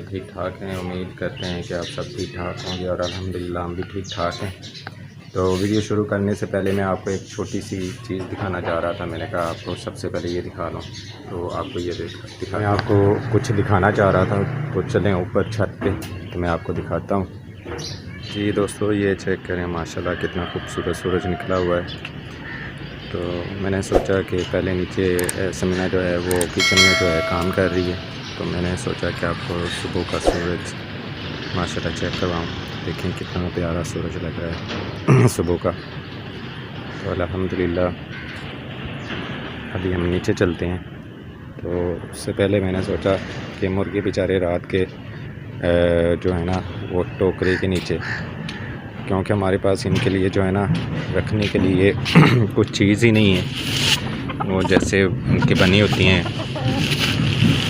ठीक ठाक हैं। उम्मीद करते हैं कि आप सब ठीक ठाक होंगे और अल्हम्दुलिल्लाह हम भी ठीक ठाक हैं। तो वीडियो शुरू करने से पहले मैं आपको एक छोटी सी चीज़ दिखाना चाह रहा था। मैंने कहा आपको सबसे पहले ये दिखा लूँ, तो आपको ये दिखा मैं आपको कुछ दिखाना चाह रहा था। तो चलें ऊपर छत पे, तो मैं आपको दिखाता हूँ। जी दोस्तों, ये चेक करें, माशाल्लाह कितना खूबसूरत सूरज निकला हुआ है। तो मैंने सोचा कि पहले नीचे समीना जो है वो किचन में जो है काम कर रही है, तो मैंने सोचा कि आपको सुबह का सूरज माशाल्लाह चेक करवाऊँ। देखें कितना प्यारा सूरज लग रहा है सुबह का। तो अल्हम्दुलिल्लाह अभी हम नीचे चलते हैं। तो उससे पहले मैंने सोचा कि मुर्गे बेचारे रात के जो है ना वो टोकरे के नीचे, क्योंकि हमारे पास इनके लिए जो है ना रखने के लिए कुछ चीज़ ही नहीं है। वो जैसे उनकी बनी होती हैं,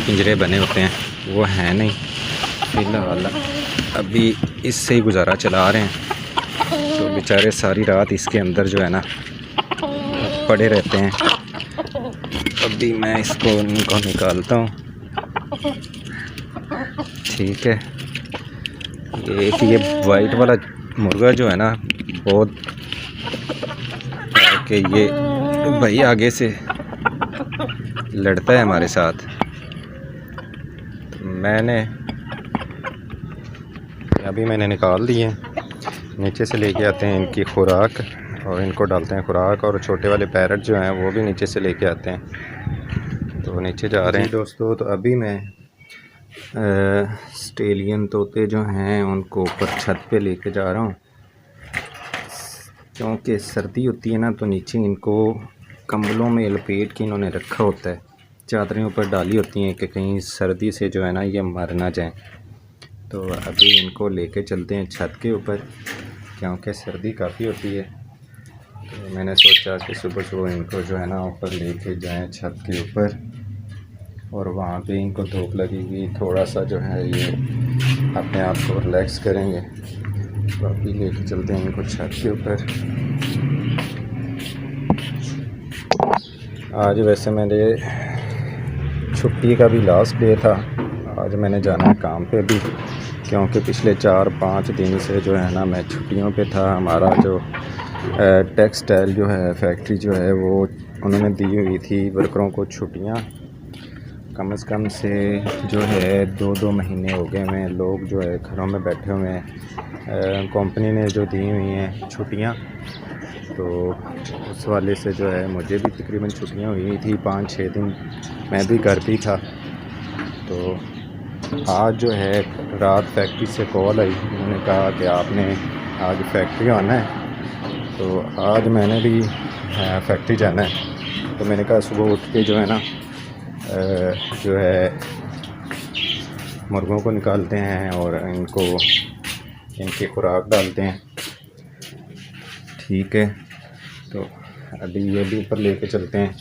पिंजरे बने होते हैं, वो हैं नहीं। फिलहाल अभी इससे ही गुजारा चला रहे हैं। तो बेचारे सारी रात इसके अंदर जो है ना पड़े रहते हैं। अभी मैं इनको निकालता हूँ। ठीक है, ये वाइट वाला मुर्गा जो है ना बहुत कि ये भाई आगे से लड़ता है हमारे साथ। तो मैंने निकाल दिए। नीचे से लेके आते हैं इनकी खुराक और इनको डालते हैं खुराक, और छोटे वाले पैरट जो हैं वो भी नीचे से लेके आते हैं। तो नीचे जा रहे हैं दोस्तों। तो अभी मैं ऑस्ट्रेलियन तोते जो हैं उनको ऊपर छत पे लेके जा रहा हूँ, क्योंकि सर्दी होती है ना, तो नीचे इनको कंबलों में लपेट के इन्होंने रखा होता है। चादरें ऊपर डाली होती हैं कि कहीं सर्दी से जो है ना ये मर ना जाएं। तो अभी इनको लेके चलते हैं छत के ऊपर, क्योंकि सर्दी काफ़ी होती है। तो मैंने सोचा कि सुबह सुबह इनको जो है ना ऊपर लेके जाएं छत के ऊपर, और वहाँ पे इनको धूप लगेगी, थोड़ा सा जो है ये अपने आप को रिलैक्स करेंगे। तो अभी लेके चलते हैं इनको छत के ऊपर। आज वैसे मेरे छुट्टी का भी लास्ट डे था। आज मैंने जाना है काम पे भी, क्योंकि पिछले 4-5 दिन से जो है ना मैं छुट्टियों पे था। हमारा जो टेक्सटाइल जो है फैक्ट्री जो है वो उन्होंने दी हुई थी वर्करों को छुट्टियां, कम से कम से जो है 2-2 महीने हो गए हैं। लोग जो है घरों में बैठे हुए हैं। कंपनी ने जो दी हुई हैं छुट्टियां, तो उस वाले से जो है मुझे भी तकरीबन छुट्टियां हुई थी 5-6 दिन। मैं भी घर पे था। तो आज जो है रात फैक्ट्री से कॉल आई, उन्होंने कहा कि आपने आज फैक्ट्री आना है। तो आज मैंने भी फैक्ट्री जाना है। तो मैंने कहा सुबह उठ के जो है ना जो है मुर्गों को निकालते हैं और इनको इनकी खुराक डालते हैं। ठीक है, तो अभी ये भी ऊपर लेके चलते हैं।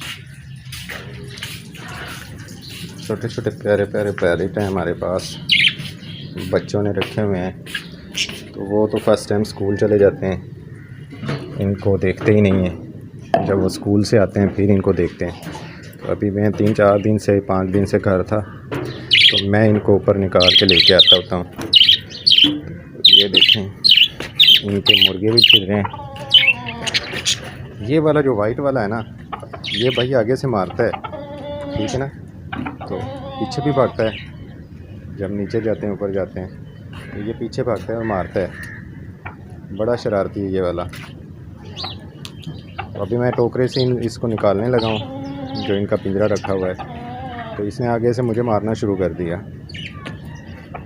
छोटे छोटे प्यारे प्यारे पैरेट हैं हमारे पास, बच्चों ने रखे हुए हैं। तो वो तो फर्स्ट टाइम स्कूल चले जाते हैं, इनको देखते ही नहीं हैं। जब वो स्कूल से आते हैं फिर इनको देखते हैं। तो अभी मैं 3-4 दिन से 5 दिन से घर था, तो मैं इनको ऊपर निकाल के लेके आता होता हूँ। ये देखें, इनके मुर्गे भी फिर रहे हैं। ये वाला जो वाइट वाला है ना, ये भाई आगे से मारता है, ठीक है ना, तो पीछे भी भागता है। जब नीचे जाते हैं ऊपर जाते हैं तो ये पीछे भागता है और मारता है। बड़ा शरारती है ये वाला। तो अभी मैं टोकरे से इसको निकालने लगा हूँ जो इनका पिंजरा रखा हुआ है। तो इसने आगे से मुझे मारना शुरू कर दिया,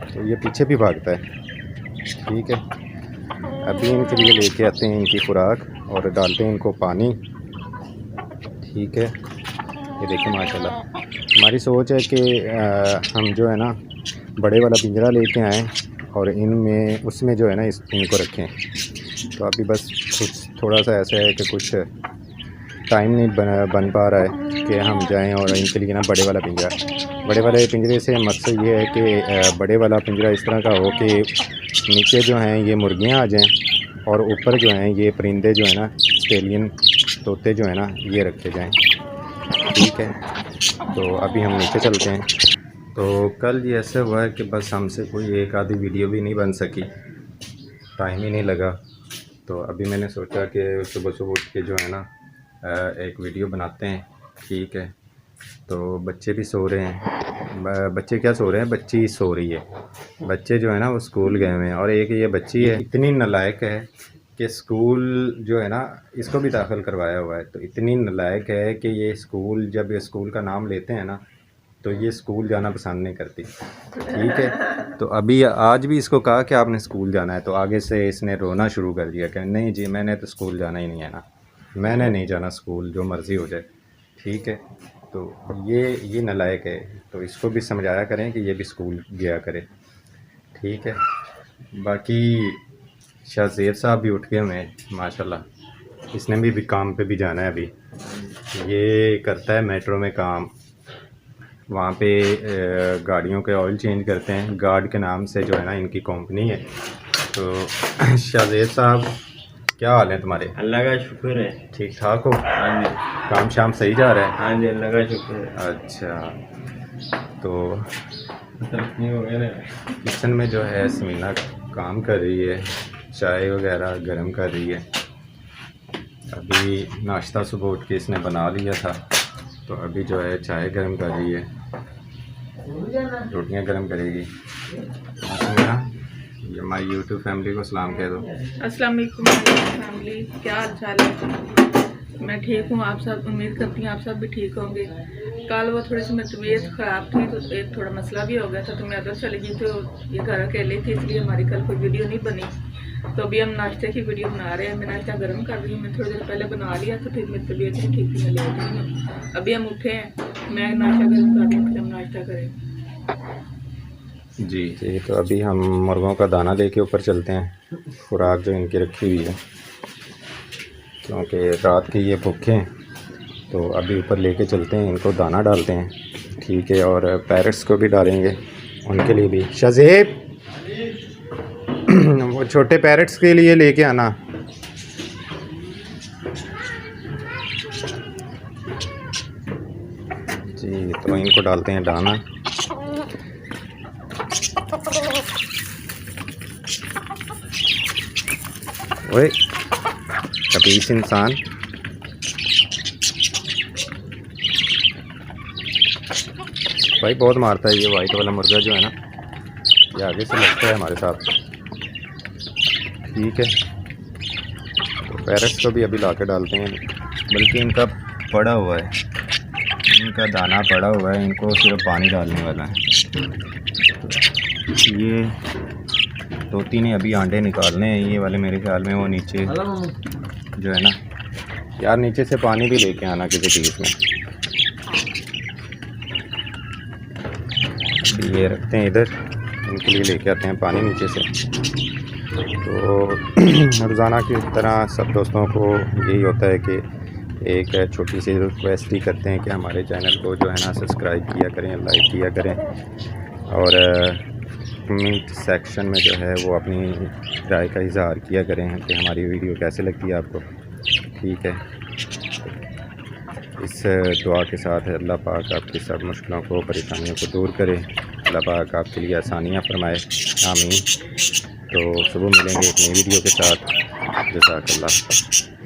तो ये पीछे भी भागता है। ठीक है, अभी इनके लिए लेके आते हैं इनकी खुराक और डालते हैं इनको पानी। ठीक है, ये देखिए माशाल्लाह हमारी सोच है कि हम जो है ना बड़े वाला पिंजरा लेके आएँ और इनमें उसमें जो है ना इनको रखें। तो अभी बस कुछ थोड़ा सा ऐसा है कि कुछ टाइम नहीं बन पा रहा है कि हम जाएं और इनके लिए ना बड़े वाला पिंजरे से मकसद ये है कि बड़े वाला पिंजरा इस तरह का हो कि नीचे जो हैं ये मुर्गियां आ जाएं और ऊपर जो हैं ये परिंदे जो है ना ऑस्ट्रेलियन तोते जो है ना ये रखे जाएं। ठीक है, तो अभी हम नीचे चलते हैं। तो कल ये ऐसे हुआ है कि बस हमसे कोई एक आधी वीडियो भी नहीं बन सकी, टाइम ही नहीं लगा। तो अभी मैंने सोचा कि सुबह सुबह उठ के जो है ना एक वीडियो बनाते हैं, ठीक है। तो बच्चे भी सो रहे हैं, बच्चे क्या सो रहे हैं, बच्ची सो रही है। बच्चे जो है ना वो स्कूल गए हुए हैं, और एक ये बच्ची है इतनी नालायक है कि स्कूल जो है ना इसको भी दाखिल करवाया हुआ है। तो इतनी नालायक है कि ये स्कूल, जब ये स्कूल का नाम लेते हैं ना तो ये स्कूल जाना पसंद नहीं करती, ठीक है। तो अभी आज भी इसको कहा कि आपने स्कूल जाना है, तो आगे से इसने रोना शुरू कर दिया कि नहीं जी मैंने तो स्कूल जाना ही नहीं है ना, मैंने नहीं जाना स्कूल, जो मर्ज़ी हो जाए, ठीक है। तो ये नालायक है, तो इसको भी समझाया करें कि ये भी स्कूल गया करे, ठीक है। बाकी शाहज़ेब साहब भी उठ गए हुए हैं माशाल्लाह, इसने भी काम पे भी जाना है। अभी ये करता है मेट्रो में काम, वहाँ पे गाड़ियों के ऑयल चेंज करते हैं, गार्ड के नाम से जो है ना इनकी कंपनी है। तो शाहज़ेब साहब क्या हाल है तुम्हारे? अल्लाह का शुक्र है, ठीक ठाक हो? हाँ जी। काम शाम सही जा रहा है? हाँ जी, अल्लाह का शुक्र है। अच्छा, तो तरक्की हो गया ना। किचन में जो है समीना काम कर रही है, चाय वगैरह गर्म कर रही है। अभी नाश्ता सुबह उठ के इसने बना लिया था, तो अभी जो है चाय गर्म कर रही है, रोटियां गर्म करेगी। समीना, ये हमारी यूट्यूब फैमिली को सलाम कह दो। अस्सलाम वालेकुम फैमिली, क्या हाल चाल है? मैं ठीक हूँ, आप सब उम्मीद करती हूँ आप सब भी ठीक होंगे। कल वो थोड़ी सी मेरी तबीयत ख़राब थी, तो एक थोड़ा मसला भी हो गया था, तो मैं अदर चली गई, तो ये घर अकेले थी, इसलिए हमारी कल कोई वीडियो नहीं बनी। तो अभी हम नाश्ते की वीडियो बना रहे हैं, मैं नाश्ता गर्म कर रही हूँ। मैं थोड़ी देर पहले बना लिया, तो फिर मेरी तबीयत नहीं ठीक थी, मैं लेट रही हूँ। अभी हम उठे हैं, मैं नाश्ता गर्म कर रही हूँ, फिर हम नाश्ता करें जी। तो अभी हम मुर्गों का दाना लेके ऊपर चलते हैं, खुराक जो इनकी रखी हुई है, क्योंकि रात के ये भूखे हैं। तो अभी ऊपर लेके चलते हैं, इनको दाना डालते हैं, ठीक है। और पैरट्स को भी डालेंगे, उनके लिए भी। शाहज़ेब, वो छोटे पैरट्स के लिए लेके आना। जी, तो इनको डालते हैं दाना। ओए कबीस इंसान, भाई बहुत मारता है ये वाइट वाला मुर्गा जो है ना, ये आगे से लगता है हमारे साथ, ठीक है। तो पैरट्स को भी अभी ला के डालते हैं, बल्कि इनका पड़ा हुआ है, इनका दाना पड़ा हुआ है, इनको सिर्फ पानी डालने वाला है। ये तोती ने अभी अंडे निकालने हैं, ये वाले मेरे ख्याल में वो नीचे जो है ना, यार नीचे से पानी भी लेके आना किसी चीज़ में। ये रखते हैं इधर, इनके लिए लेके आते हैं पानी नीचे से। तो रोज़ाना की तरह सब दोस्तों को यही होता है कि एक छोटी सी रिक्वेस्ट ही करते हैं कि हमारे चैनल को जो है ना सब्सक्राइब किया करें, लाइक किया करें, और कमेंट सेक्शन में जो है वो अपनी राय का इज़हार किया करें कि हमारी वीडियो कैसे लगती है आपको, ठीक है। इस दुआ के साथ अल्लाह पाक आपकी सब मुश्किलों को, परेशानियों को दूर करे, अल्लाह पाक आपके लिए आसानियाँ फरमाए, आमीन। तो सुबह मिलेंगे एक नई वीडियो के साथ। जज़ाकल्लाह।